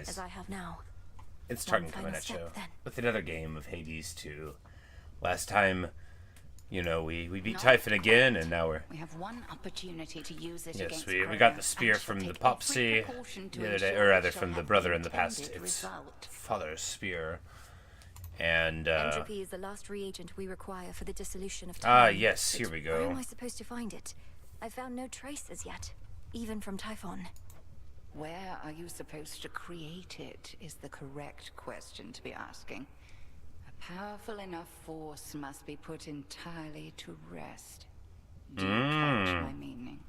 guys. as I have now. It's One Tarkin final coming at you step, then. with another game of Hades 2. Last time, you know, we beat Not Typhon again, quite. and now we're... We have one opportunity to use it Yes, against we Crow, got the spear and from shall the take Popsy every precaution to the other day, ensure or rather it shall from the have brother in the past. intended It's result. father's spear. And, Entropy is the last reagent we require for the dissolution of ah, time. yes, here we Where am go. I supposed to find it? I found no trace as yet, even from Typhon. Where are you supposed to create it is the correct question to be asking. A powerful enough force must be put entirely to rest. Do you catch my meaning?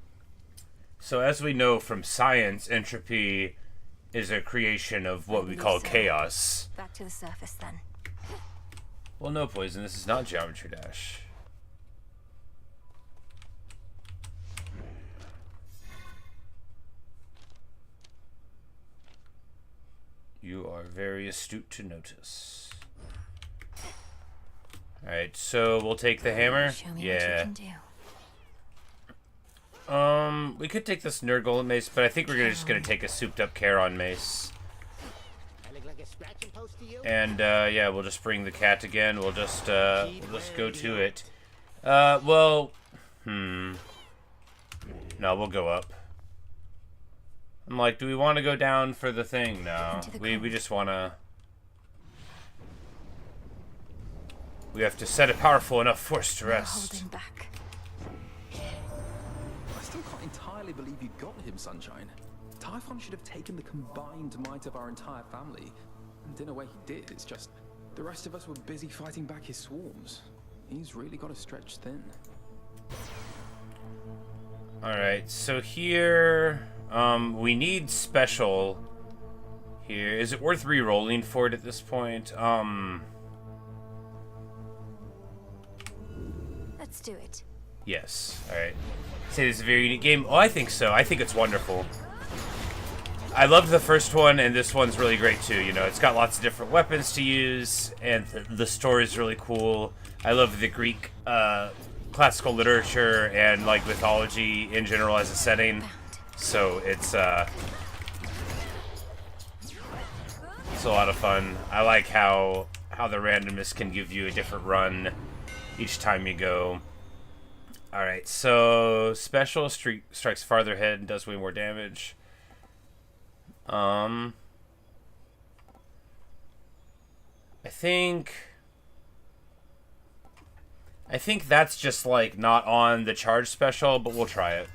So as we know from science, entropy is a creation of what we call chaos. Back to the surface, then. Well, no, Poison, this is not Geometry Dash. You are very astute to notice. Alright, so we'll take the hammer. Show me what you Yeah. can do. We could take this Nerd Golem Mace, but I think we're just gonna take a souped up Charon Mace. And, yeah, we'll just bring the cat again. We'll just go to it. No, we'll go up. I'm like, do we want to go down for the thing? No. We just want to... We have to set a powerful enough force to No rest. holding back. I still can't entirely believe you got him, Sunshine. Typhon should have taken the combined might of our entire family. And in a way he did, it's just... the rest of us were busy fighting back his swarms. He's really got to stretch thin. Alright, so here... we need special here. Is it worth re-rolling for it at this point? Let's do it. Yes. Alright. Say this is a very unique game. Oh, I think so. I think it's wonderful. I loved the first one, and this one's really great too. You know, it's got lots of different weapons to use, and the story's really cool. I love the Greek classical literature and like mythology in general as a setting. So it's a lot of fun. I like how the randomness can give you a different run each time you go. Alright, so special strikes farther ahead and does way more damage. I think that's just like not on the charge special, but we'll try it.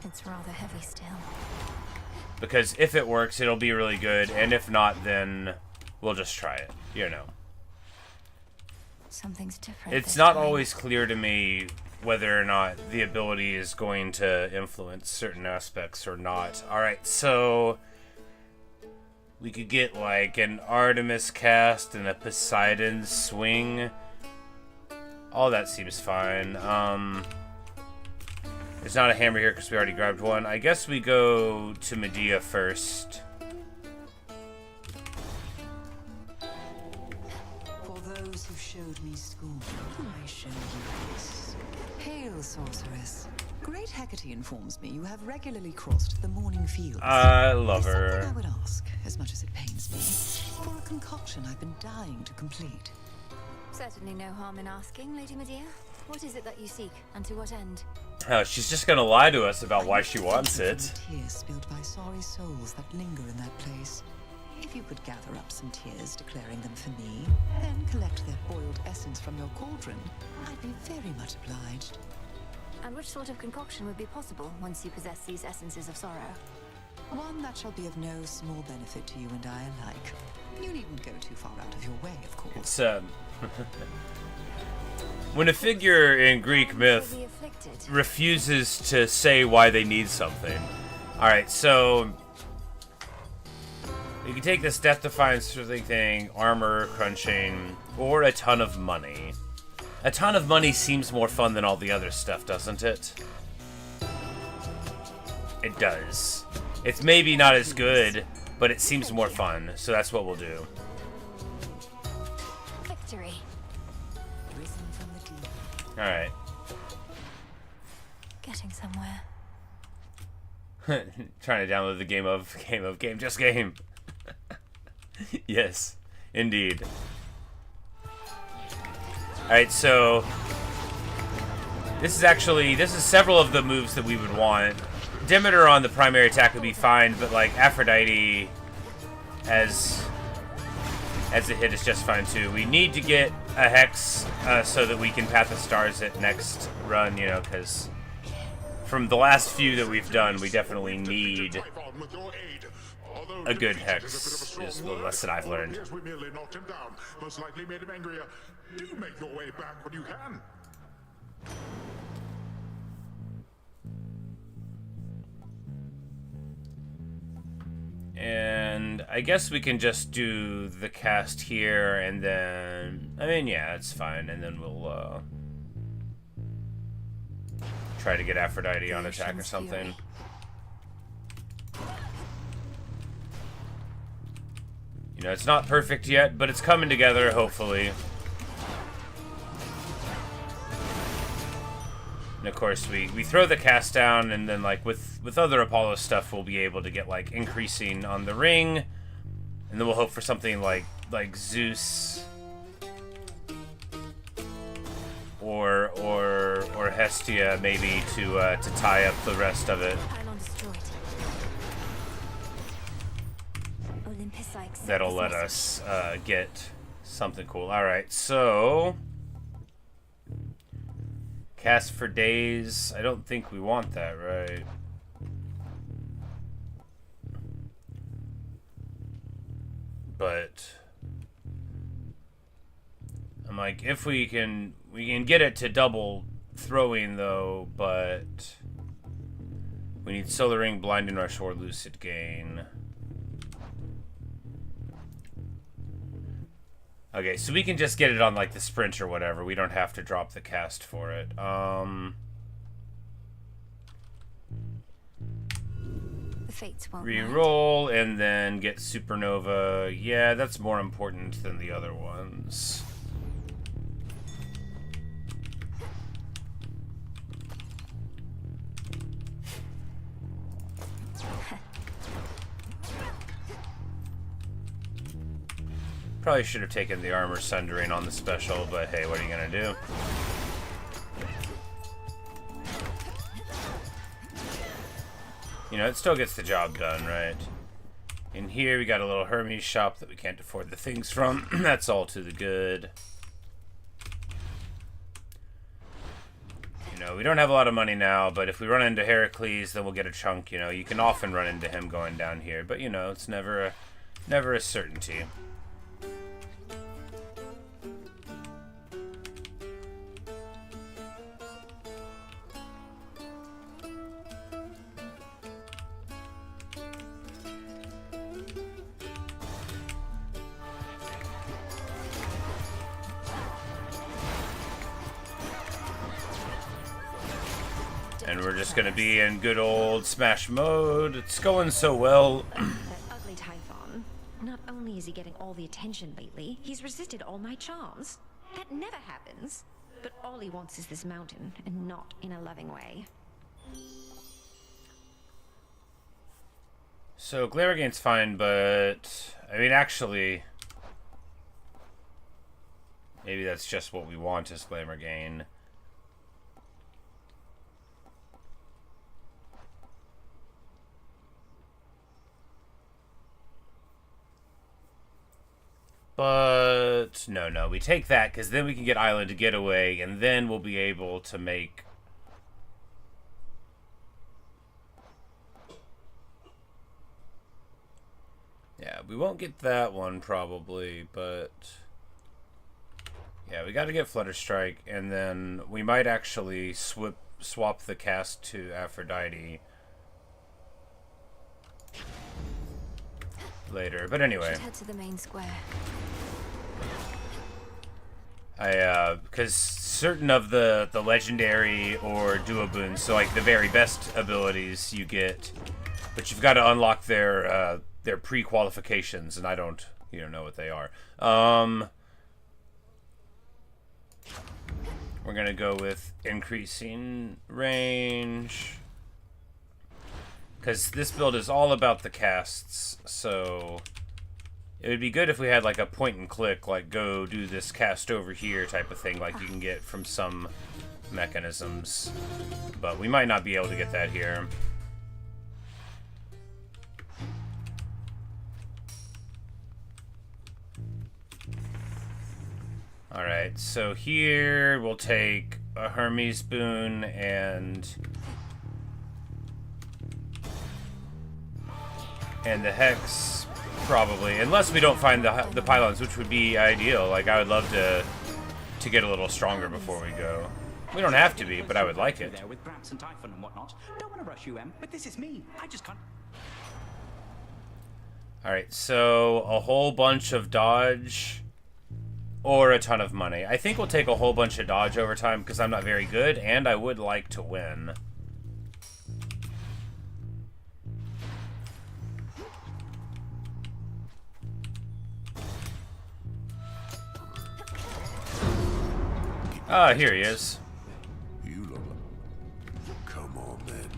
It's rather heavy still. Because if it works, it'll be really good, and if not, then we'll just try it, you know. Something's different. It's this not time. always clear to me whether or not the ability is going to influence certain aspects or not. Alright, so we could get like an Artemis cast and a Poseidon swing. All that seems fine. There's not a hammer here because we already grabbed one. I guess we go to Medea first. For those who showed me scorn, I show you peace. Hail, sorceress. Great Hecate informs me you have regularly crossed the morning fields. I love There's something I her. would ask, as much as it pains me, for a concoction I've been dying to complete. Certainly no harm in asking, Lady Medea. What is it that you seek, and to what end? Oh, she's just gonna lie to us about why she wants it. Tears spilled by sorry souls that linger in that place. If you could gather up some tears declaring them for me, then collect their boiled essence from your cauldron, I'd be very much obliged. And which sort of concoction would be possible once you possess these essences of sorrow? One that shall be of no small benefit to you and I alike. You needn't go too far out of your way, of course. It's when a figure in Greek myth The afflicted. refuses to say why they need something. Alright, so you can take this death defiance thing, armor crunching, or a ton of money. A ton of money seems more fun than all the other stuff, doesn't it? It does. It's maybe not as good, but it seems more fun, so that's what we'll do. Victory. Risen from the deep. Alright. Getting somewhere. Trying to download the game. Yes, indeed. Alright, so this is several of the moves that we would want. Demeter on the primary attack would be fine, but like Aphrodite as a hit is just fine too. We need to get a Hex so that we can Path of Stars it next run, you know, because from the last few that we've done, we definitely need a good Hex, is the lesson I've learned. Yes, we merely knocked him down. Most likely made him angrier. Do make your way back when you can. And I guess we can just do the cast here, and then, I mean, yeah, it's fine, and then we'll try to get Aphrodite on attack or something. You know, it's not perfect yet, but it's coming together, hopefully. And of course, we throw the cast down, and then, like, with other Apollo stuff, we'll be able to get, like, increasing on the ring. And then we'll hope for something like Zeus. Or Hestia, maybe, to tie up the rest of it. That'll let us get something cool. Alright, so cast for days. I don't think we want that, right? But I'm like, if we can get it to double throwing though, but we need Solar Ring, Blinding Rush, or Lucid Gain. Okay, so we can just get it on, like, the sprint or whatever. We don't have to drop the cast for it. The fates won't Reroll, and then get Supernova. Yeah, that's more important than the other ones. Probably should have taken the Armor Sundering on the special, but hey, what are you gonna do? You know, it still gets the job done, right? In here, we got a little Hermes shop that we can't afford the things from. That's all to the good. You know, we don't have a lot of money now, but if we run into Heracles, then we'll get a chunk. You know, you can often run into him going down here, but you know, it's never a certainty. And we're just gonna be in good old Smash mode. It's going so well. That ugly Typhon. Not only is he getting all the attention lately, he's resisted all my charms. That never happens. But all he wants is this mountain, and not in a loving way. So Glamour Gain's fine, but I mean, actually, maybe that's just what we want is Glamour Gain. But no, we take that because then we can get Island to Getaway, and then we'll be able to make. Yeah, we won't get that one probably, but yeah, we got to get Flutter Strike, and then we might actually swap the cast to Aphrodite later. But anyway, should head to the main square. because certain of the legendary or duoboons, so like the very best abilities you get, but you've got to unlock their pre-qualifications, and I don't know what they are. We're gonna go with increasing range, because this build is all about the casts, so It would be good if we had like a point and click, like go do this cast over here type of thing, like you can get from some mechanisms. But we might not be able to get that here. Alright, so here we'll take a Hermes boon and the Hex, probably. Unless we don't find the pylons, which would be ideal. Like, I would love to get a little stronger before we go. We don't have to be, but I would like it. There with Gramps and Typhon and whatnot. Don't want to rush you, Em, but this is me. I just can't. Alright, so a whole bunch of dodge or a ton of money. I think we'll take a whole bunch of dodge over time because I'm not very good, and I would like to win. Ah, here he is. You look like... Come on, then.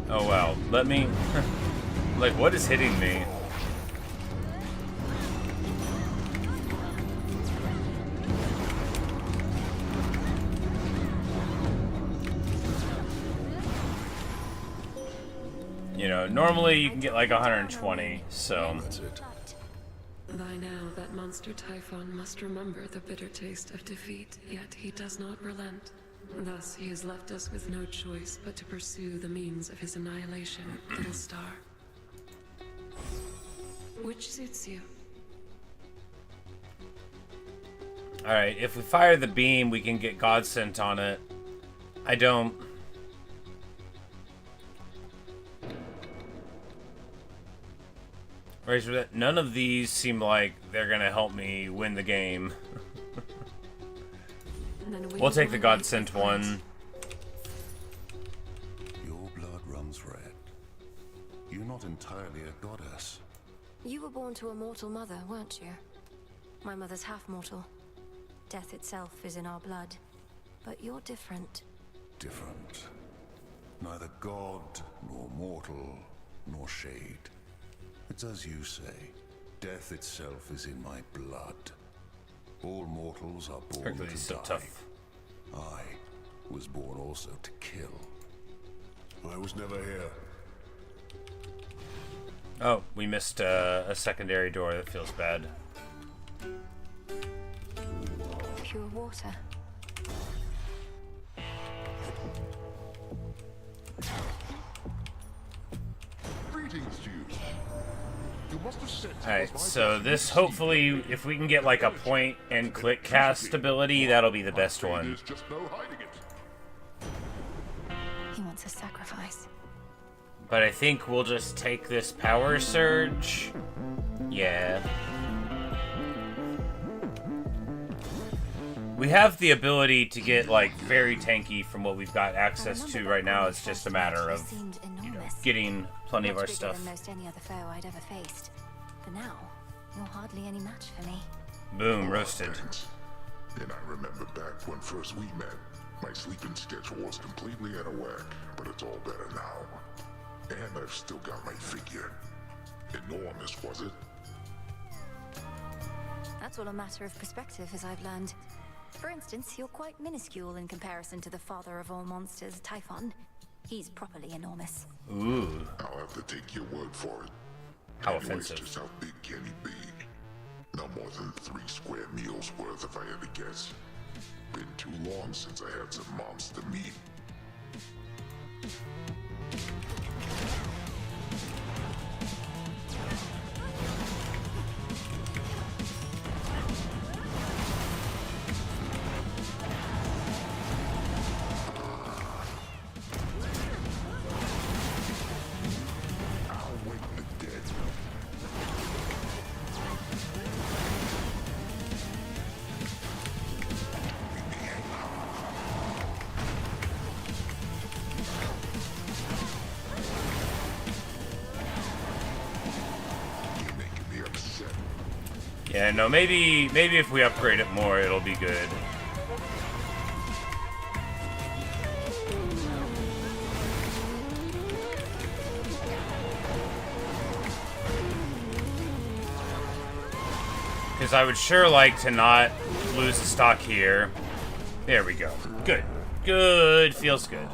Oh, wow. Let me... like, what is hitting me? You know, normally you can get like 120, so... That's it. By now, that monster Typhon must remember the bitter taste of defeat, yet he does not relent. Thus, he has left us with no choice but to pursue the means of his annihilation, Little Star. Which suits you? Alright, if we fire the beam, we can get Godsent on it. I don't... None of these seem like they're gonna help me win the game. We'll take the Godsent one. Your blood runs red. You're not entirely a goddess. You were born to a mortal mother, weren't you? My mother's half mortal. Death itself is in our blood. But you're different. Different. Neither god, nor mortal, nor shade. It's as you say. Death itself is in my blood. All mortals are born Hercules to so die. tough. I was born also to kill. I was never here. Oh, we missed a secondary door. That feels bad. Pure water. Greetings to you. You must have sent Alright, so this hopefully, if we can get like a point and click cast ability, that'll be the best one. There's just no hiding it. He wants a sacrifice. But I think we'll just take this power surge. Yeah. We have the ability to get like very tanky from what we've got access to right now. It's just a matter of, you know, getting plenty of our stuff. Than most any other foe I'd ever faced. But now, you're hardly any match for me. Boom, roasted. Thanks. And I remember back when first we met, my sleeping schedule was completely out of whack, but it's all better now. And I've still got my figure. Enormous, was it? That's all a matter of perspective, as I've learned. For instance, you're quite minuscule in comparison to the father of all monsters, Typhon. He's properly enormous. Ooh. I'll have to take your word for it. How Anyways, offensive. just how big can he be? No more than 3 square meals worth if I had to guess. Been too long since I had some monster meat. I'll wake the dead. Yeah, no, maybe if we upgrade it more, it'll be good. Because I would sure like to not lose a stock here. There we go. Good. Good. Feels good.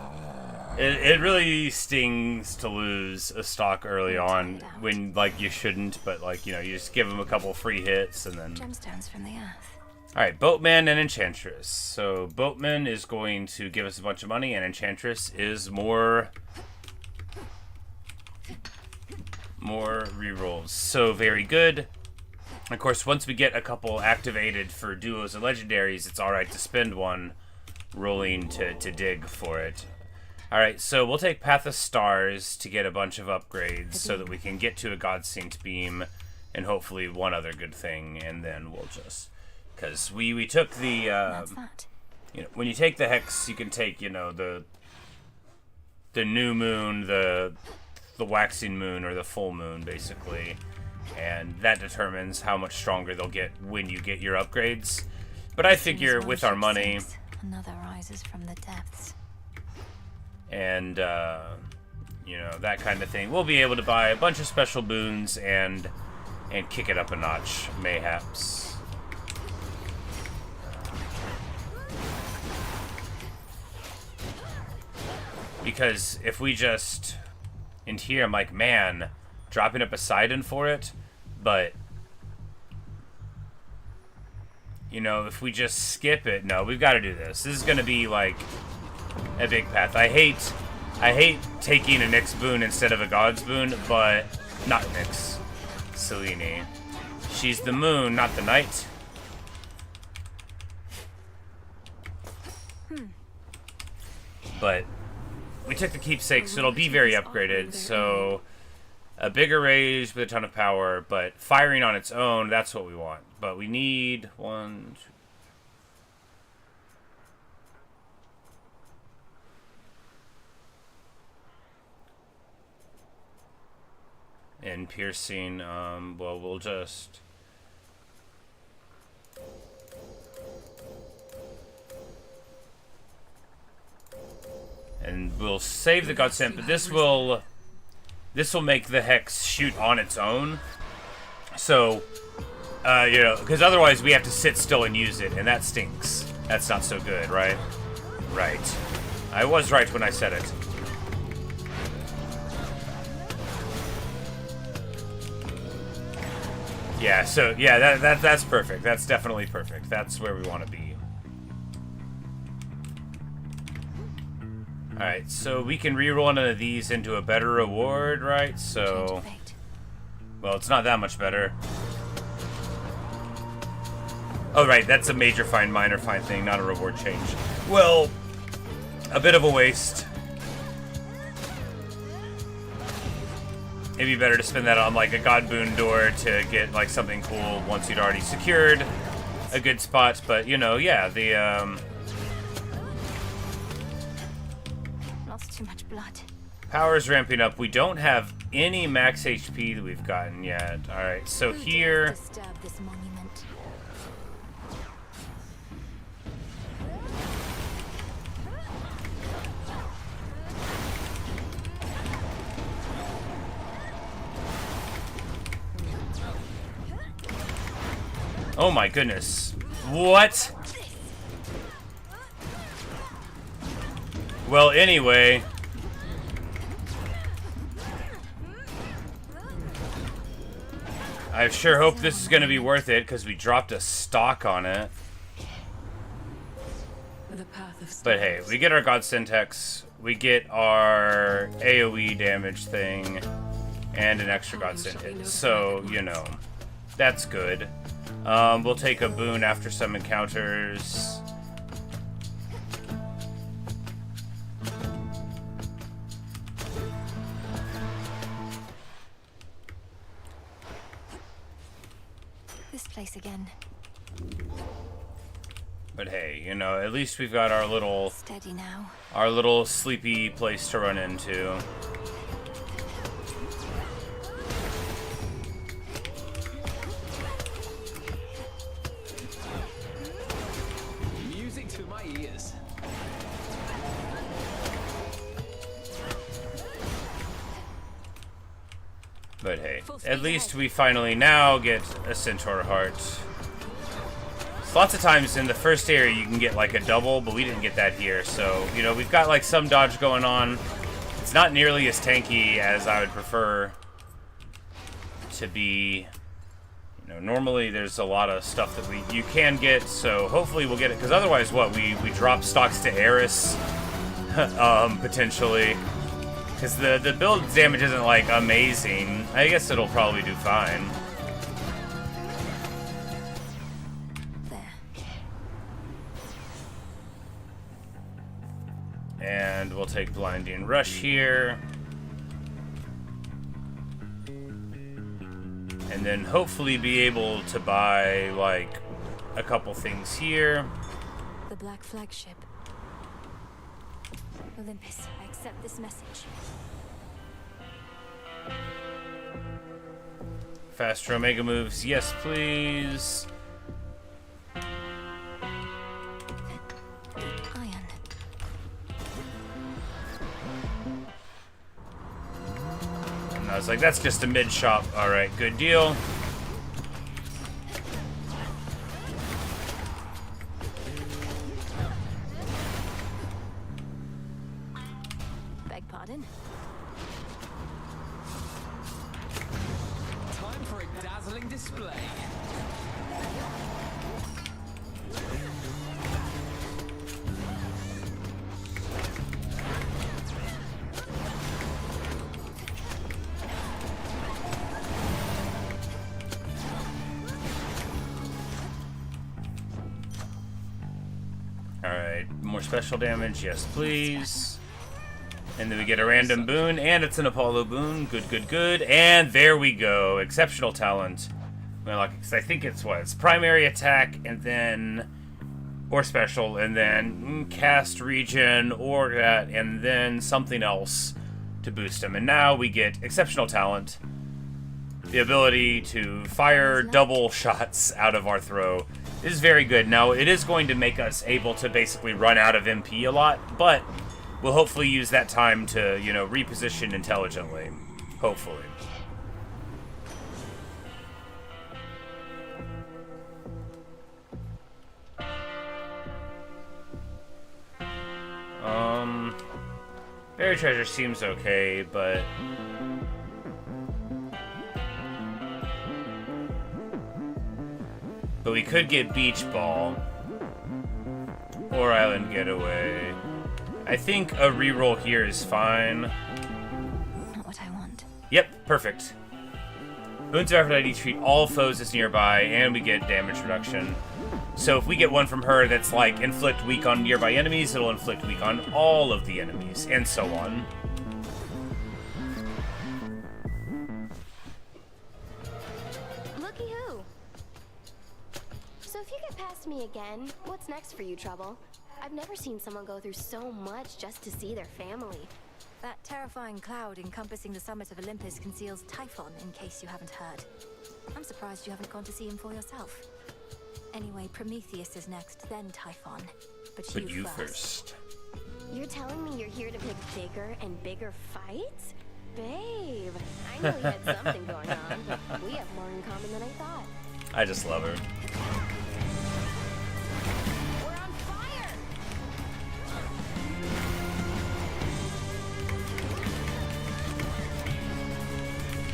It really stings to lose a stock early on when, like, you shouldn't, but, like, you know, you just give them a couple free hits and then... Gemstones from the earth. Alright, Boatman and Enchantress. So, Boatman is going to give us a bunch of money, and Enchantress is more rerolls. So, very good. Of course, once we get a couple activated for duos and legendaries, it's alright to spend one rolling to dig for it. Alright, so we'll take Path of Stars to get a bunch of upgrades so that we can get to a God Synced Beam and hopefully one other good thing, and then we'll just... Because we took the... That's that. You know, when you take the Hex, you can take, you know, the new moon, the waxing moon, or the full moon, basically. And that determines how much stronger they'll get when you get your upgrades. But I figure with our money... Another rises from the depths. And, you know, that kind of thing. We'll be able to buy a bunch of special boons and kick it up a notch, mayhaps. Because if we just... In here, I'm like, man, dropping a Poseidon for it, but... You know, if we just skip it... No, we've got to do this. This is going to be, like... a big path. I hate taking a Nyx boon instead of a God's boon, but not Nyx. Selene. She's the moon, not the night. But we took the keepsake, so it'll be very upgraded. So a bigger rage with a ton of power, but firing on its own, that's what we want. But we need 1, 2. And piercing, well, we'll just... And we'll save the Godsent, but this will make the Hex shoot on its own. So, you know, because otherwise we have to sit still and use it, and that stinks. That's not so good, right? Right. I was right when I said it. Yeah, so, yeah, that's perfect. That's definitely perfect. That's where we want to be. Alright, so we can reroll one of these into a better reward, right? So, well, it's not that much better. Oh, right, that's a major find, minor find thing, not a reward change. Well, a bit of a waste. It'd be better to spend that on, like, a God Boon door to get, like, something cool once you'd already secured a good spot. But, you know, yeah, the, Lost too much blood. power's ramping up. We don't have any max HP that we've gotten yet. Alright, so here... Disturb this monument. Oh my goodness. What? Well, anyway. I sure hope this is going to be worth it, because we dropped a stock on it. But hey, we get our God Syntax, we get our AoE damage thing, and an extra God Synt hit. So, you know, that's good. We'll take a boon after some encounters. This place again. But hey, you know, at least we've got our little... Steady now. Our little sleepy place to run into. But hey, at least we finally now get a Centaur Heart. So lots of times in the first area you can get like a double, but we didn't get that here. So, you know, we've got like some dodge going on. It's not nearly as tanky as I would prefer to be. You know, normally there's a lot of stuff that you can get, so hopefully we'll get it. Because otherwise, what, we drop stocks to Eris, potentially. Because the build damage isn't, like, amazing. I guess it'll probably do fine. And we'll take Blinding Rush here. And then hopefully be able to buy, like, a couple things here. The Black Flagship. Olympus, I accept this message. Faster Omega moves, yes please. Iron. And I was like, that's just a mid shop. Alright, good deal. Beg pardon? Time for a dazzling display. Alright, more special damage, yes please. And then we get a random boon, and it's an Apollo boon. Good, good, good. And there we go. Exceptional talent. Well, like, 'cause I think it's what? It's primary attack, and then... Or special, and then cast regen, or that, and then something else to boost him. And now we get exceptional talent. The ability to fire double shots out of our throw. This is very good. Now, it is going to make us able to basically run out of MP a lot, but we'll hopefully use that time to, you know, reposition intelligently. Hopefully. Buried treasure seems okay, but... But we could get Beach Ball. Or Island Getaway. I think a reroll here is fine. Not what I want. Yep, perfect. Boons are after treat all foes as nearby, and we get damage reduction. So if we get one from her that's like inflict weak on nearby enemies, it'll inflict weak on all of the enemies, and so on. Looky who. So if you get past me again, what's next for you, Trouble? I've never seen someone go through so much just to see their family. That terrifying cloud encompassing the summit of Olympus conceals Typhon, in case you haven't heard. I'm surprised you haven't gone to see him for yourself. Anyway, Prometheus is next, then Typhon. But you first. You're telling me you're here to pick bigger and bigger fights? Babe, I know we had something going on, but we have more in common than I thought. I just love her. We're on fire!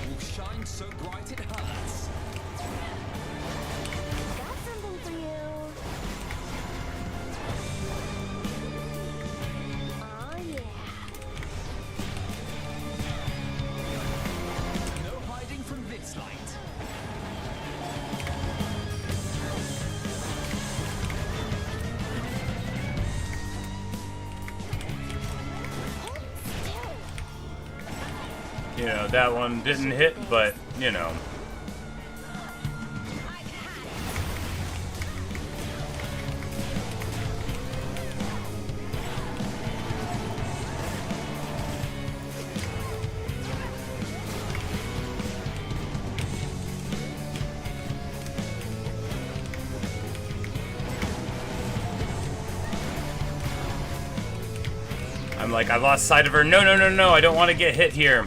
Will shine so bright it hurts. Got something for you. Oh yeah. No hiding from this light. You know, that one didn't hit, but, you know. I'm like, I lost sight of her. No, no, no, no, I don't want to get hit here.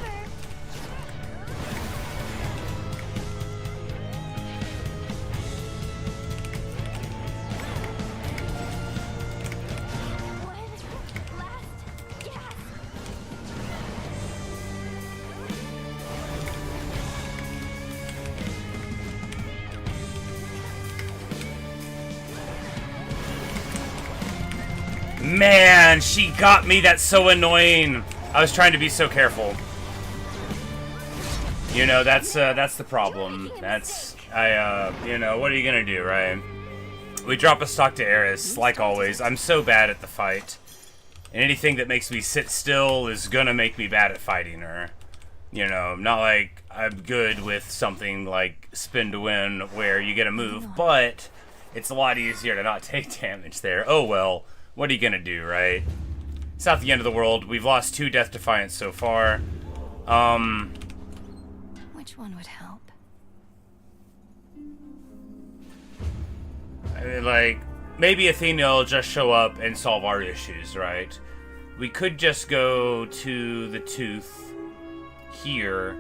Man, she got me. That's so annoying. I was trying to be so careful. You know, that's the problem. You know, what are you gonna do, right? We drop a stock to Eris, like always. I'm so bad at the fight. And anything that makes me sit still is gonna make me bad at fighting her. You know, not like I'm good with something like spin to win where you get a move, but it's a lot easier to not take damage there. Oh well, what are you gonna do, right? It's not the end of the world. We've lost 2 Death Defiance so far. Which one would help? I mean, like, maybe Athena will just show up and solve our issues, right? We could just go to the Tooth here.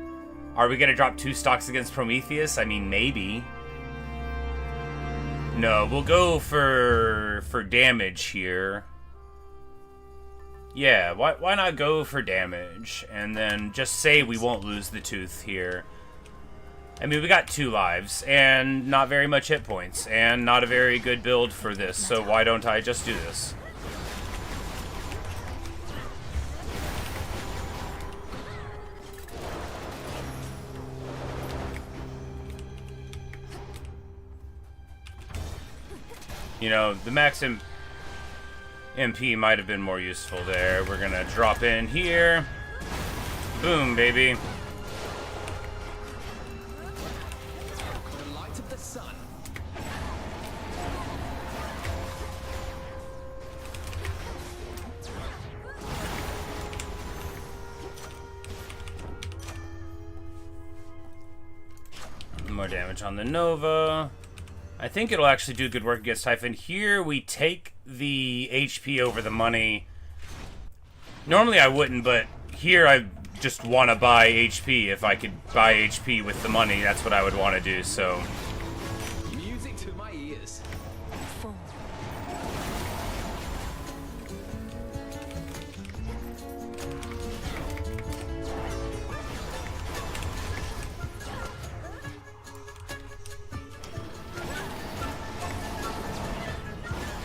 Are we gonna drop 2 stocks against Prometheus? I mean, maybe. No, we'll go for damage here. Yeah, why not go for damage and then just say we won't lose the Tooth here. I mean, we got 2 lives and not very much hit points and not a very good build for this, so why don't I just do this? You know, the Maxim MP might have been more useful there. We're gonna drop in here. Boom, baby. The light of the sun. More damage on the Nova. I think it'll actually do good work against Typhon. Here we take the HP over the money. Normally I wouldn't, but here I just want to buy HP. If I could buy HP with the money, that's what I would want to do, so... Music to my ears. 4.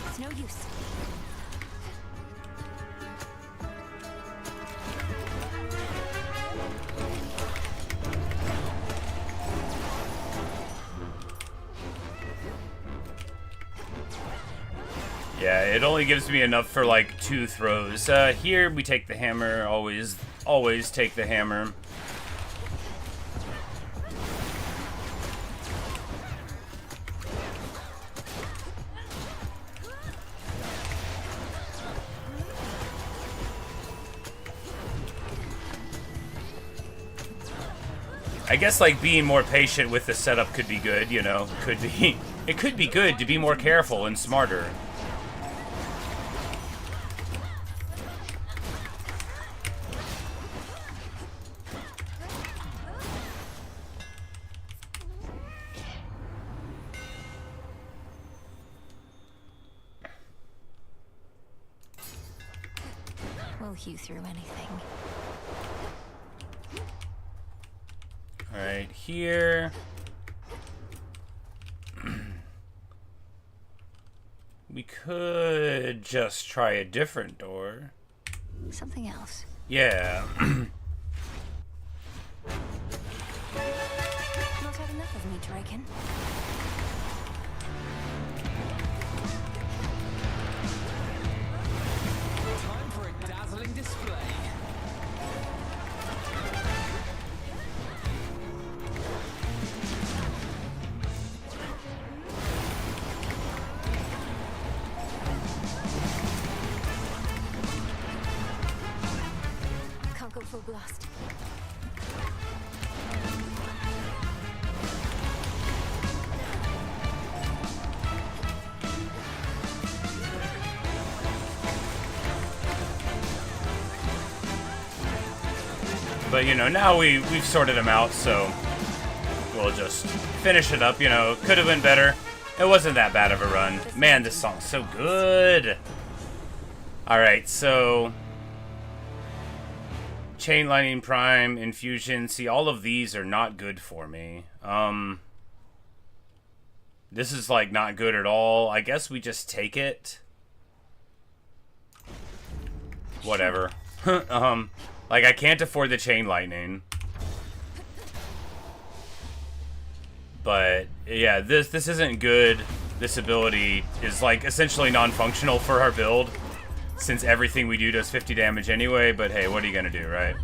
It's no use. Yeah, it only gives me enough for like 2 throws. Here we take the hammer. Always take the hammer. I guess like being more patient with the setup could be good, you know. It could be good to be more careful and smarter. We'll hew through anything. Alright, here. We could just try a different door. Something else. Yeah. Not had enough of me, Draken. Time for a dazzling display. Can't go full blast. But, you know, now we've sorted them out, so we'll just finish it up, you know. Could have been better. It wasn't that bad of a run. Man, this song's so good. Alright, so... Chain Lightning Prime, Infusion. See, all of these are not good for me. This is, like, not good at all. I guess we just take it. whatever. Like, I can't afford the chain lightning. But, yeah, this isn't good. This ability is, like, essentially non-functional for our build, since everything we do does 50 damage anyway, but hey, what are you gonna do, right?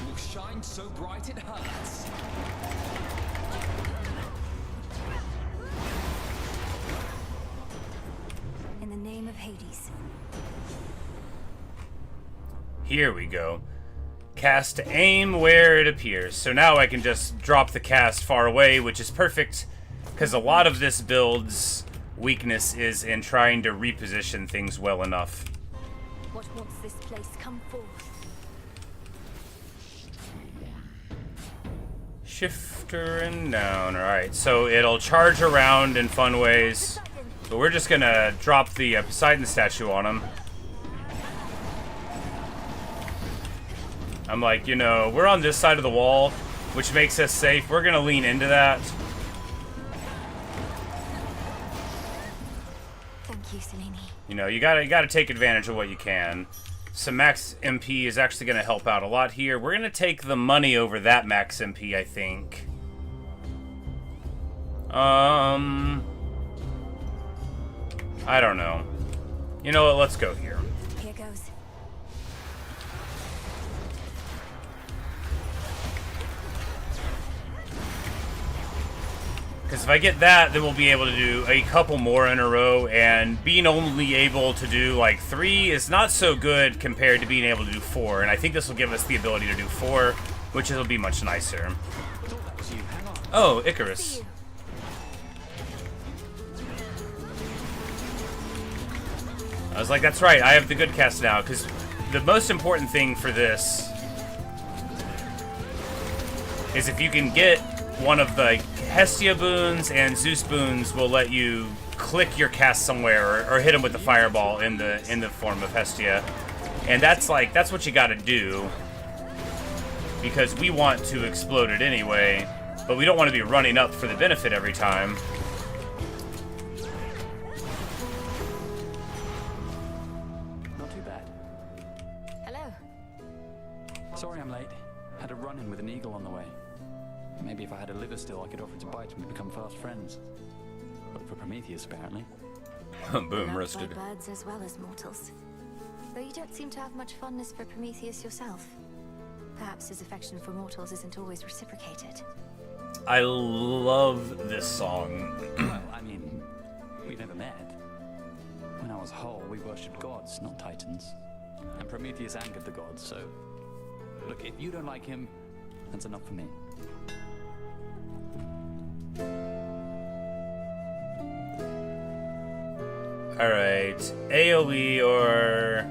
Will shine so bright it hurts. In the name of Hades. Here we go. Cast to aim where it appears. So now I can just drop the cast far away, which is perfect, because a lot of this build's weakness is in trying to reposition things well enough. What wants this place come forth? Shifter and down. Alright, so it'll charge around in fun ways. But we're just gonna drop the Poseidon statue on him. I'm like, you know, we're on this side of the wall, which makes us safe. We're gonna lean into that. Thank you, Selene. You know, you gotta take advantage of what you can. So max MP is actually gonna help out a lot here. We're gonna take the money over that max MP, I think. I don't know. You know what? Let's go here. Here goes. Because if I get that, then we'll be able to do a couple more in a row, and being only able to do, like, 3 is not so good compared to being able to do 4, and I think this will give us the ability to do 4, which will be much nicer. Oh, Icarus. I was like, that's right, I have the good cast now, because the most important thing for this is if you can get one of the Hestia boons and Zeus boons will let you click your cast somewhere or hit him with the fireball in the form of Hestia. And that's what you gotta do, because we want to explode it anyway, but we don't want to be running up for the benefit every time. Not too bad. Hello. Sorry I'm late. Had a run-in with an eagle on the way. Maybe if I had a liver still, I could offer it to bite and we'd become fast friends. But for Prometheus, apparently. Boom, Loved roasted. by birds as well as mortals. Though you don't seem to have much fondness for Prometheus yourself. Perhaps his affection for mortals isn't always reciprocated. I love this song. Well, I mean, we've never met. When I was whole, we worshipped gods, not titans. And Prometheus angered the gods, so... Look, if you don't like him, that's enough for me. Alright, AoE or...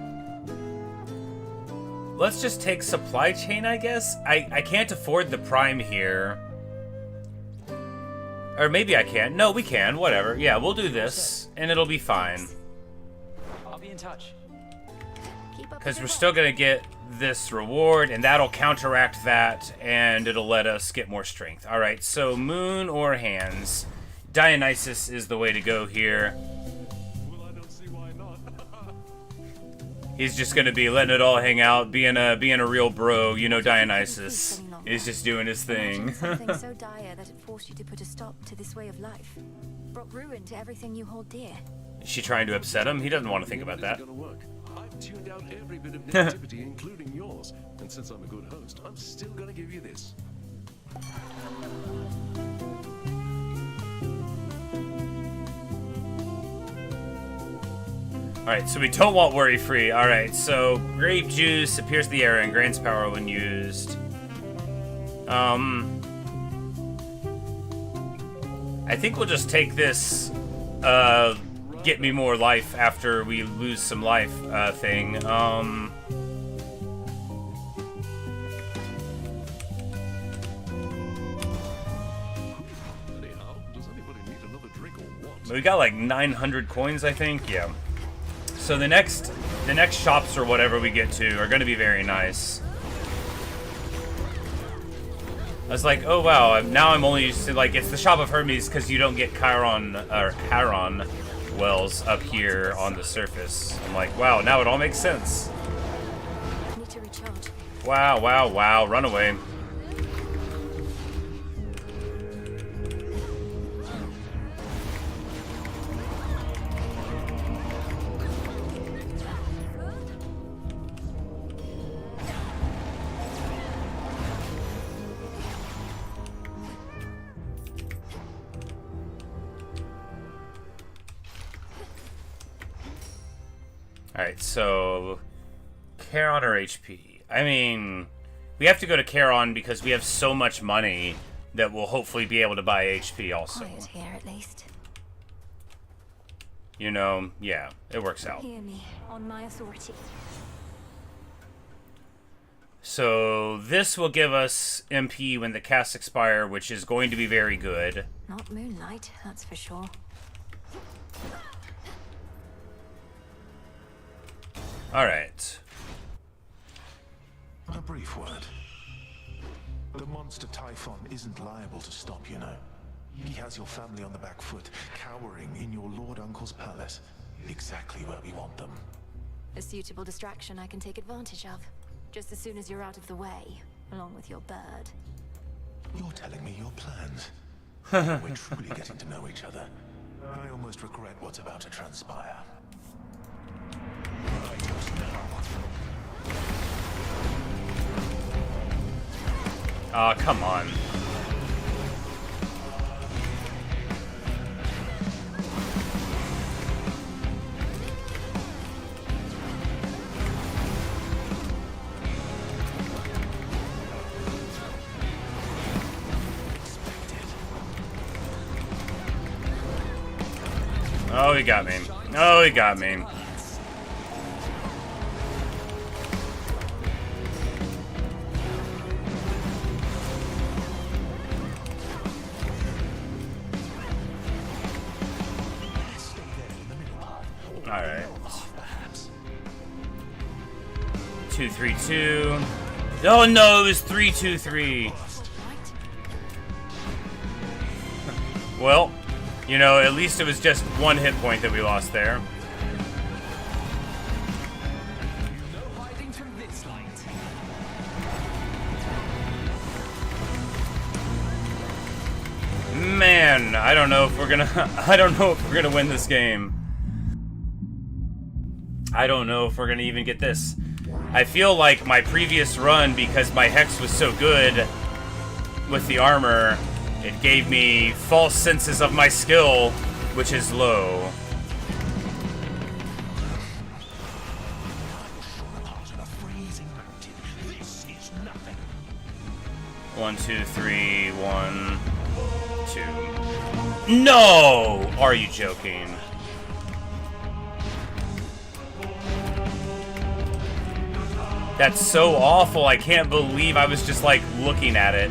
Let's just take supply chain, I guess? I can't afford the prime here. Or maybe I can. No, we can. Whatever. Yeah, we'll do this, and it'll be fine. I'll be in touch. Because we're still going to get this reward, and that'll counteract that, and it'll let us get more strength. Alright, so moon or hands. Dionysus is the way to go here. He's just gonna be letting it all hang out, being a real bro, you know. Dionysus is just doing his thing. Something so dire that it forced you to put a stop to this way of life. Brought ruin to everything you hold dear. Is she trying to upset him? He doesn't want to think about that. I've tuned out every bit of negativity, including yours. And since I'm a good host, I'm still gonna give you this. Alright, so we don't want worry-free. Alright, so grape juice appears the air and grants power when used. I think we'll just take this get me more life after we lose some life thing. Anyhow, does anybody need another drink or what? We got like 900 coins, I think. Yeah. So the next shops or whatever we get to are going to be very nice. I was like, oh wow, now I'm only used to, like, it's the Shop of Hermes because you don't get Chiron wells up here on the surface. I'm like, wow, now it all makes sense. Need to recharge. Wow, wow, wow, run away. Alright, so Charon or HP? I mean, we have to go to Charon because we have so much money that we'll hopefully be able to buy HP also. Quiet here, at least. You know, yeah, it works out. Hear me, on my authority. So this will give us MP when the casts expire, which is going to be very good. Not moonlight, that's for sure. Alright. A brief word. The monster Typhon isn't liable to stop, you know. He has your family on the back foot, cowering in your Lord Uncle's palace. Exactly where we want them. A suitable distraction I can take advantage of. Just as soon as you're out of the way, along with your bird. You're telling me your plans. We're truly getting to know each other. I almost regret what's about to transpire. Aw, come on. Oh, he got me. Oh, he got me. Alright. 2-3-2. Oh no, it was 3-2-3. Well, you know, at least it was just one hit point that we lost there. Man, I don't know if we're gonna win this game. I don't know if we're gonna even get this. I feel like my previous run, because my Hex was so good with the armor, it gave me false senses of my skill, which is low. One, two, three, 1, 2. No! Are you joking? That's so awful. I can't believe I was just like looking at it.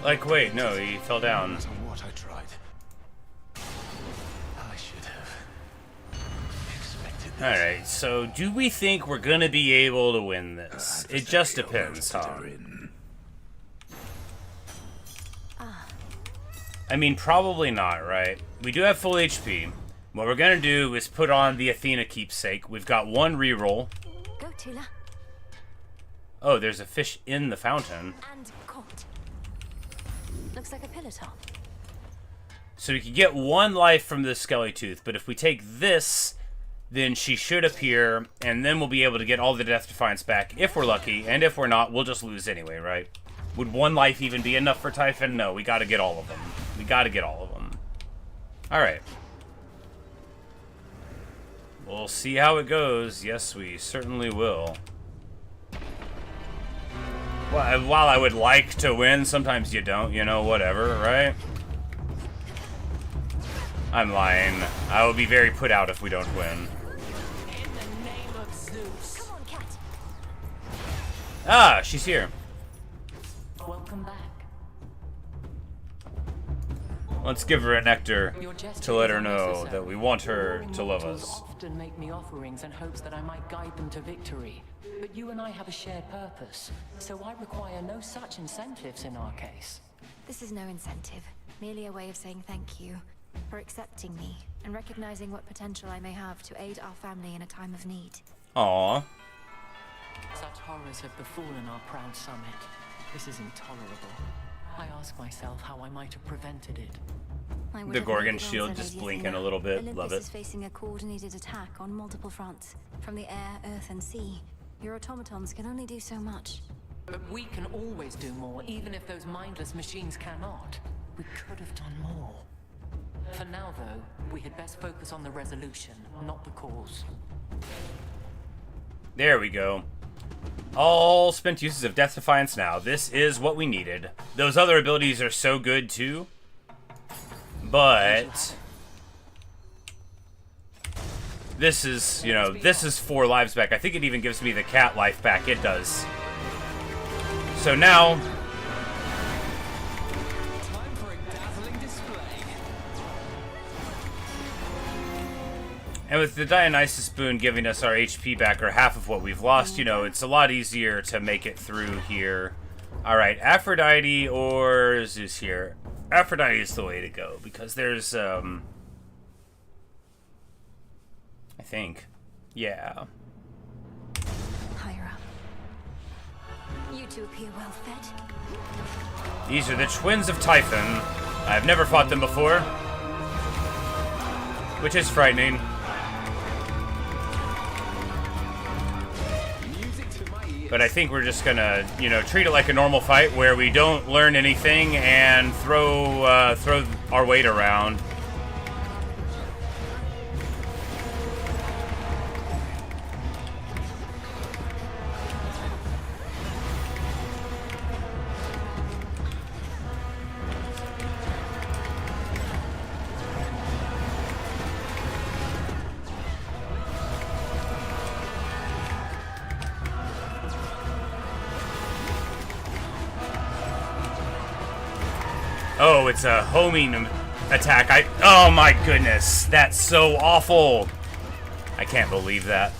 Like, wait, no, he fell down. What I tried. I should have expected this. Alright, so do we think we're gonna be able to win this? It just depends, huh? I mean, probably not, right? We do have full HP. What we're gonna do is put on the Athena keepsake. We've got one reroll. Go, Tula. Oh, there's a fish in the fountain. And caught. Looks like a pillar top. So we can get one life from the Skelly Tooth, but if we take this, then she should appear, and then we'll be able to get all the Death Defiance back, if we're lucky, and if we're not, we'll just lose anyway, right? Would one life even be enough for Typhon? No, we gotta get all of them. We gotta get all of them. Alright. We'll see how it goes. Yes, we certainly will. Well, while I would like to win, sometimes you don't, you know, whatever, right? I'm lying. I will be very put out if we don't win. In the name of Zeus. Come on, cat. Ah, she's here. Welcome back. Let's give her a nectar Your gesture to let is her know unnecessary. that we want her Warring to love mortals us. often make me offerings in hopes that I might guide them to victory. But you and I have a shared purpose, so I require no such incentives in our case. This is no incentive, merely a way of saying thank you for accepting me and recognizing what potential I may have to aid our family in a time of need. Aww. Such horrors have befallen our proud summit. This is intolerable. I ask myself how I might have prevented it. I would The have Gorgon made it shield answer, just Lady blinking Athena. a little bit. Olympus Love it. is facing a coordinated attack on multiple fronts, from the air, earth, and sea. Your automatons can only do so much. But we can always do more, even if those mindless machines cannot. We could have done more. For now, though, we had best focus on the resolution, not the cause. There we go. All spent uses of Death Defiance now. This is what we needed. Those other abilities are so good too. But this is, you know, this is 4 lives back. I think it even gives me the cat life back. It does. So now, Time for a dazzling display. and with the Dionysus Boon giving us our HP back, or half of what we've lost, you know, it's a lot easier to make it through here. Alright, Aphrodite or Zeus here. Aphrodite is the way to go, because there's, I think. Yeah. Higher up. You two appear well fed. These are the twins of Typhon. I've never fought them before, which is frightening. But I think we're just gonna, you know, treat it like a normal fight where we don't learn anything and throw our weight around. Oh, it's a homing attack. Oh my goodness, that's so awful. I can't believe that.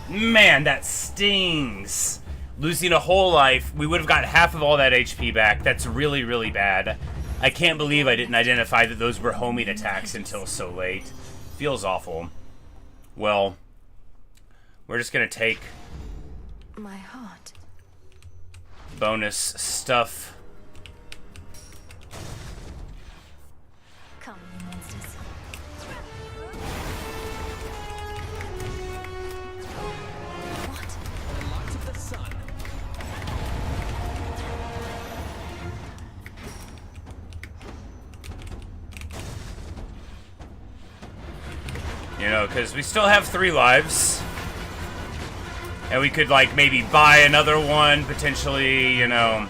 Man, that stings. Losing a whole life, we would have got half of all that HP back. That's really, really bad. I can't believe I didn't identify that those were homing attacks until so late. Feels awful. Well, we're just gonna take My heart. bonus stuff. Come, you monsters. What? The light of the sun. You know, because we still have 3 lives. And we could, like, maybe buy another one, potentially, you know.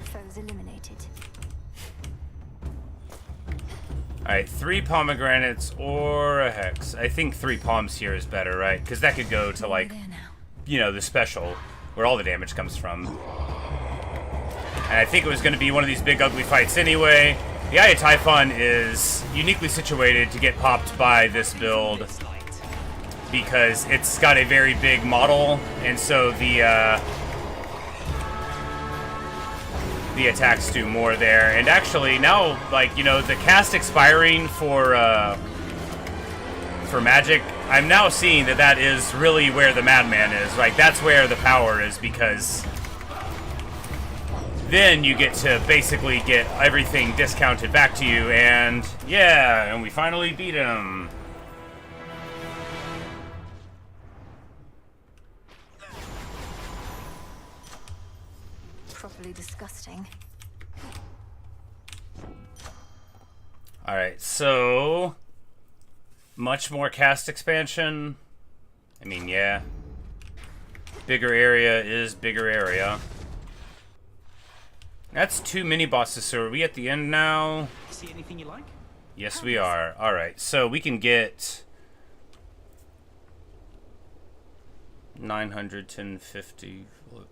Foes eliminated. Alright, 3 pomegranates or a hex. I think 3 palms here is better, right? Because that could go to, like, There now. you know, the special, where all the damage comes from. And I think it was going to be one of these big ugly fights anyway. The Eye of Typhon is uniquely situated to get popped by this build because it's got a very big model, and so the attacks do more there. And actually now, like, you know, the cast expiring for magic, I'm now seeing that that is really where the madman is. Like, that's where the power is, because then you get to basically get everything discounted back to you, and yeah, and we finally beat him. properly disgusting. Alright, so... much more cast expansion. I mean, yeah. Bigger area is bigger area. That's 2 mini-bosses, so are we at the end now? See anything you like? Yes, we are. Alright, so we can get... 900, 1050...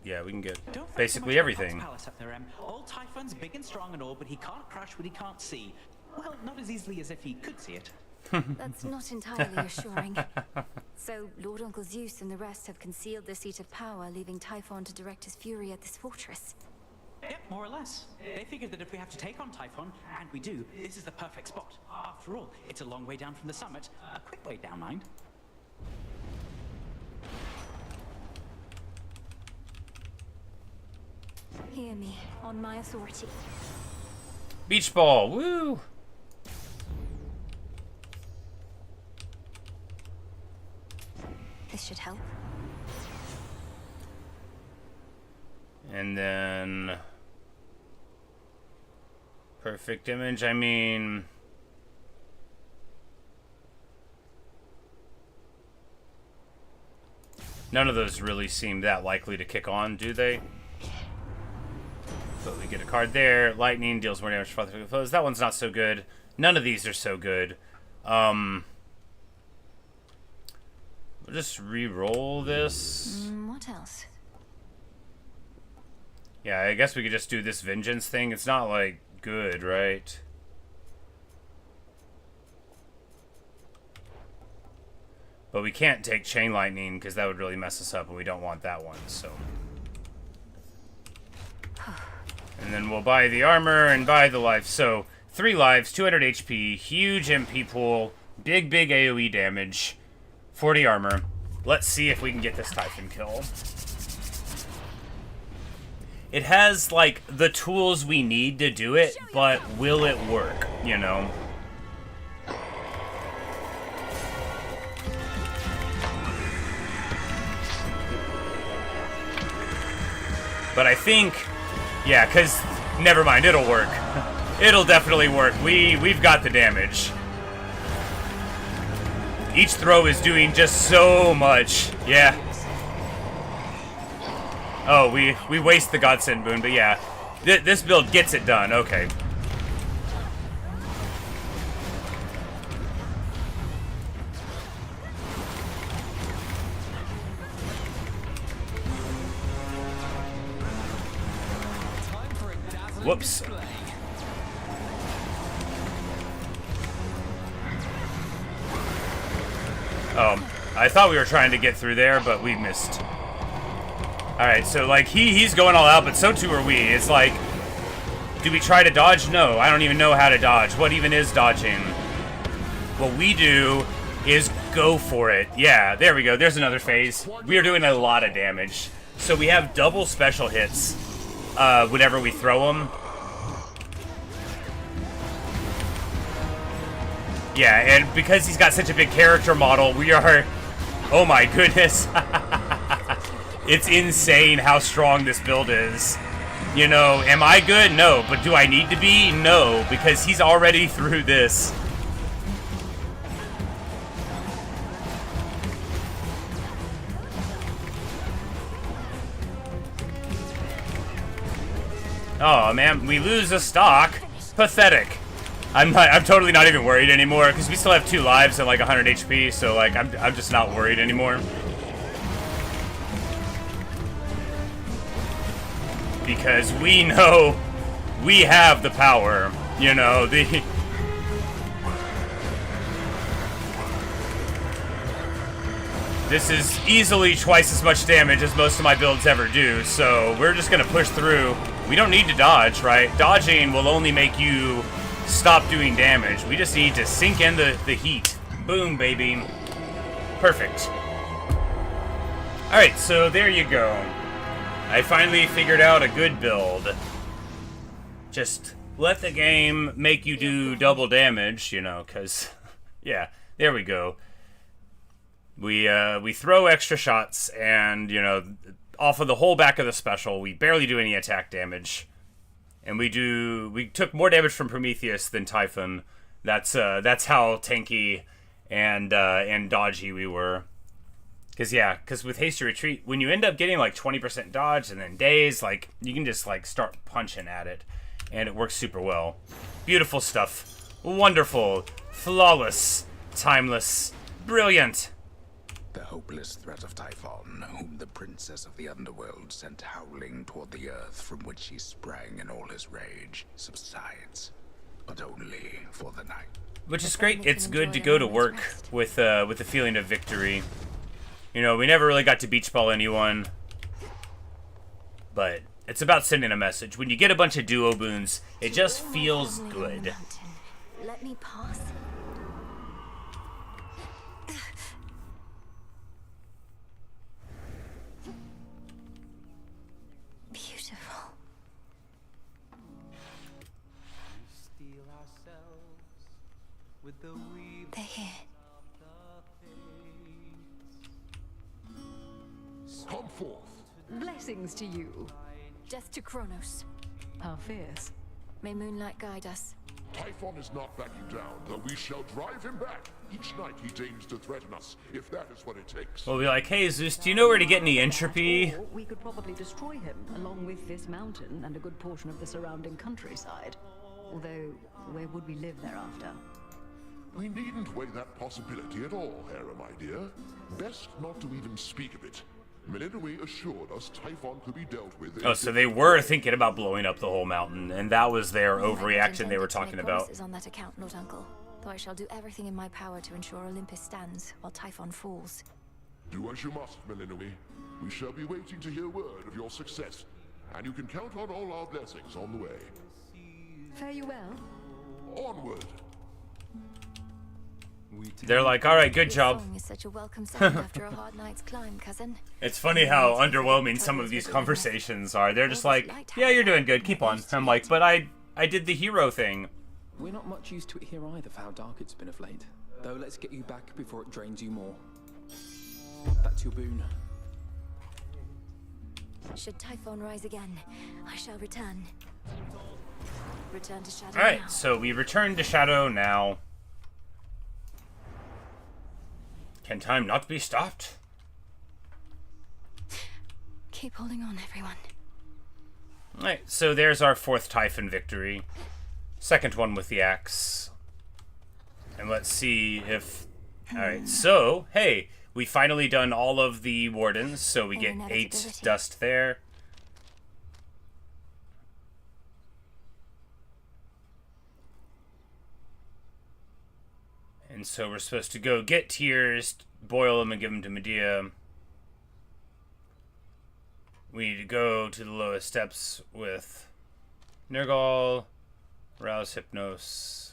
Yeah, we can get basically everything. Palace up there, Old Typhon's big and strong and all, but he can't crush what he can't see. Well, not as easily as if he could see it. That's not entirely assuring. So, Lord Uncle Zeus and the rest have concealed the seat of power, leaving Typhon to direct his fury at this fortress. Yep, more or less. They figured that if we have to take on Typhon, and we do, this is the perfect spot. After all, it's a long way down from the summit. A quick way down, mind. Hear me, on my authority. Beach ball, woo! This should help. And then... perfect image, I mean... none of those really seem that likely to kick on, do they? But we get a card there. Lightning deals more damage to foes. That one's not so good. None of these are so good. We'll just re-roll this. What else? Yeah, I guess we could just do this vengeance thing. It's not, like, good, right? But we can't take chain lightning because that would really mess us up, and we don't want that one, so... and then we'll buy the armor and buy the life. So, 3 lives, 200 HP, huge MP pool, big AoE damage, 40 armor. Let's see if we can get this Typhon kill. It has, like, the tools we need to do it, but will it work, you know? But I think... yeah, because... never mind, it'll work. It'll definitely work. We've got the damage. Each throw is doing just so much. Yeah. Oh, we waste the Godsend boon, but yeah. This build gets it done. Okay. Whoops. I thought we were trying to get through there, but we missed. Alright, so, like, he's going all out, but so too are we. It's like, do we try to dodge? No, I don't even know how to dodge. What even is dodging? What we do is go for it. Yeah, there we go. There's another phase. We are doing a lot of damage. So we have double special hits whenever we throw them. Yeah, and because he's got such a big character model, we are... oh my goodness. It's insane how strong this build is. You know, am I good? No. But do I need to be? No, because he's already through this. Oh man, we lose a stock. Pathetic. I'm totally not even worried anymore because we still have 2 lives and like 100 HP, so like I'm just not worried anymore. Because we know we have the power, you know, this is easily twice as much damage as most of my builds ever do, so we're just gonna push through. We don't need to dodge, right? Dodging will only make you stop doing damage. We just need to sink in the heat. Boom, baby. Perfect. Alright, so there you go. I finally figured out a good build. Just let the game make you do double damage, you know, because, yeah, there we go. We throw extra shots, and, you know, off of the whole back of the special. We barely do any attack damage. And we took more damage from Prometheus than Typhon. That's how tanky and dodgy we were. Because with Hasty Retreat, when you end up getting like 20% dodge and then daze, like, you can just like start punching at it. And it works super well. Beautiful stuff. Wonderful. Flawless. Timeless. Brilliant. The hopeless threat of Typhon, whom the princess of the underworld sent howling toward the earth from which he sprang in all his rage, subsides. But only for the night. Which is great. It's good to go to work with the feeling of victory. You know, we never really got to beach ball anyone. But it's about sending a message. When you get a bunch of duo boons, it just feels good. Let me pass. Beautiful. They're here. Come forth. Blessings to you. Death to Kronos. How fierce. May moonlight guide us. Typhon is not backing down, though we shall drive him back. Each night he deigns to threaten us, if that is what it takes. We'll be like, hey Zeus, do you know where to get any entropy? Or we could probably destroy him, along with this mountain and a good portion of the surrounding countryside. Although, where would we live thereafter? We needn't weigh that possibility at all, Hera, my dear. Best not to even speak of it. Melinoi assured us Typhon could be dealt with. Oh, so they were thinking about blowing up the whole mountain, and that was their overreaction they were talking about. On that account, Lord Uncle. Though I shall do everything in my power to ensure Olympus stands while Typhon falls. Do as you must, Melinoi. We shall be waiting to hear word of your success, and you can count on all our blessings on the way. Fare you well. Onward. They're like, all right, good job. Song is such a welcome sound after a hard night's climb, cousin. It's funny how underwhelming some of these conversations are. They're just like, yeah, you're doing good, keep on. I'm like, but I did the hero thing. We're not much used to it here either for how dark it's been of late. Though let's get you back before it drains you more. That's your boon. Should Typhon rise again, I shall return. Return to Shadow. Alright, so we return to Shadow now. Can time not be stopped? Keep holding on, everyone. Alright, so there's our 4th Typhon victory. 2nd one with the axe. And let's see if... Alright, so, hey, we finally done all of the wardens, so we get 8 dust there. And so we're supposed to go get tears, boil them, and give them to Medea. We need to go to the lowest steps with Nergal, rouse Hypnos.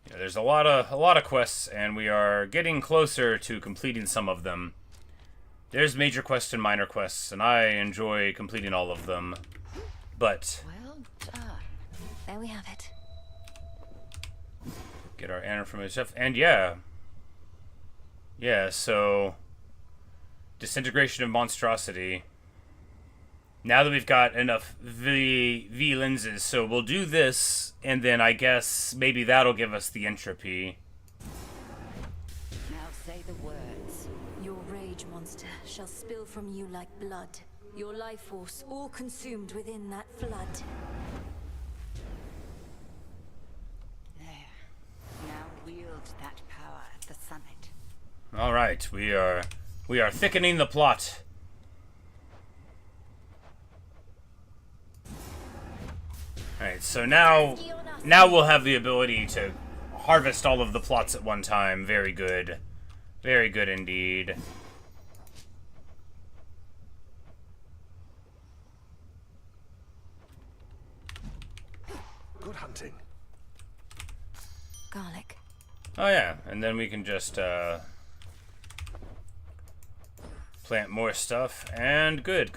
Yeah, there's a lot of quests, and we are getting closer to completing some of them. There's major quests and minor quests, and I enjoy completing all of them. But well done. There we have it. Get our Anna from stuff, and yeah, so disintegration of monstrosity. Now that we've got enough V lenses, so we'll do this, and then I guess maybe that'll give us the entropy. Now say the words. Your rage, monster, shall spill from you like blood. Your life force all consumed within that flood. There. Now wield that power at the summit. All right, we are thickening the plot. All right, so now we'll have the ability to harvest all of the plots at one time. Very good. Very good indeed. Good hunting. Garlic. Oh yeah, and then we can just plant more stuff, and good.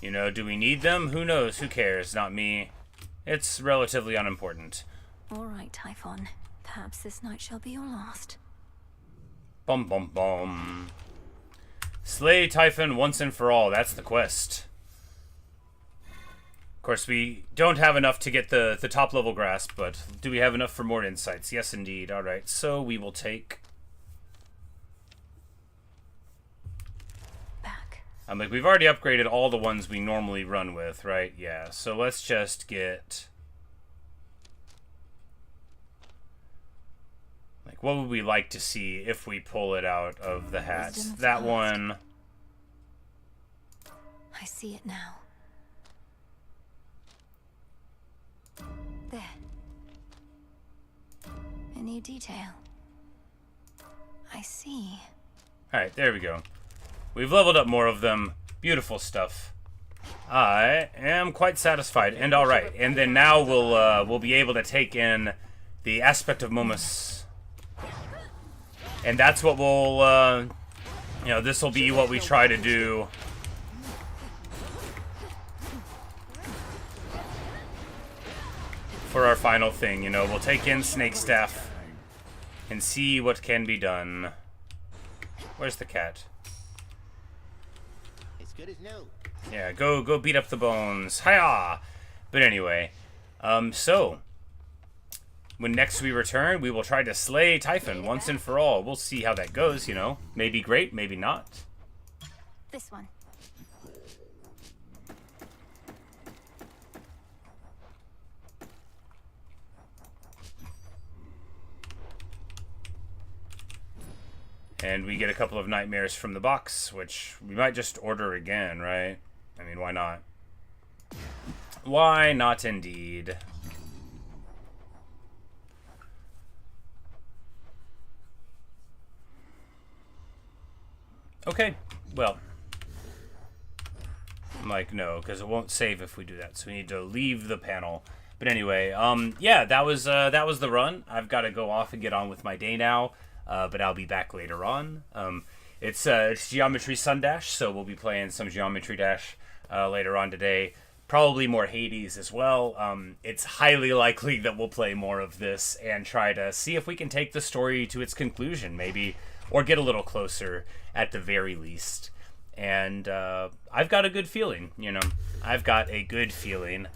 You know, do we need them? Who knows? Who cares? Not me. It's relatively unimportant. All right, Typhon. Perhaps this night shall be your last. Bum bum bum. Slay Typhon once and for all. That's the quest. Of course, we don't have enough to get the top level grasp, but do we have enough for more insights? Yes, indeed. All right, so we will take... Back. I'm like, we've already upgraded all the ones we normally run with, right? Yeah, so let's just get... Like, what would we like to see if we pull it out of the hats? That one... I see it now. There. A new detail. I see. Alright, there we go. We've leveled up more of them. Beautiful stuff. I am quite satisfied and alright. And then now we'll be able to take in the aspect of Momus. And that's what we'll, you know, this will be what we try to do. For our final thing, you know, we'll take in Snake Staff and see what can be done. Where's the cat? As good as new. Yeah, go beat up the bones. Hiya! But anyway, so when next we return, we will try to slay Typhon once and for all. We'll see how that goes, you know. Maybe great, maybe not. This one. And we get a couple of nightmares from the box, which we might just order again, right? I mean, why not? Why not indeed? Okay, well. I'm like, no, because it won't save if we do that. So we need to leave the panel. But anyway, yeah, that was the run. I've got to go off and get on with my day now. But I'll be back later on. It's Geometry Sundash, so we'll be playing some Geometry Dash later on today. Probably more Hades as well. It's highly likely that we'll play more of this and try to see if we can take the story to its conclusion, maybe, or get a little closer at the very least. And I've got a good feeling, you know. I've got a good feeling.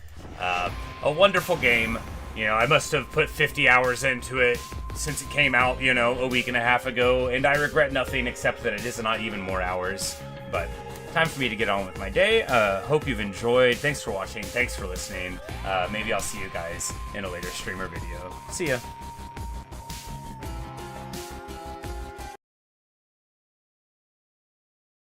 A wonderful game. You know, I must have put 50 hours into it since it came out, you know, a week and a half ago, and I regret nothing except that it is not even more hours. But time for me to get on with my day. Hope you've enjoyed. Thanks for watching. Thanks for listening. Maybe I'll see you guys in a later stream or video. See ya.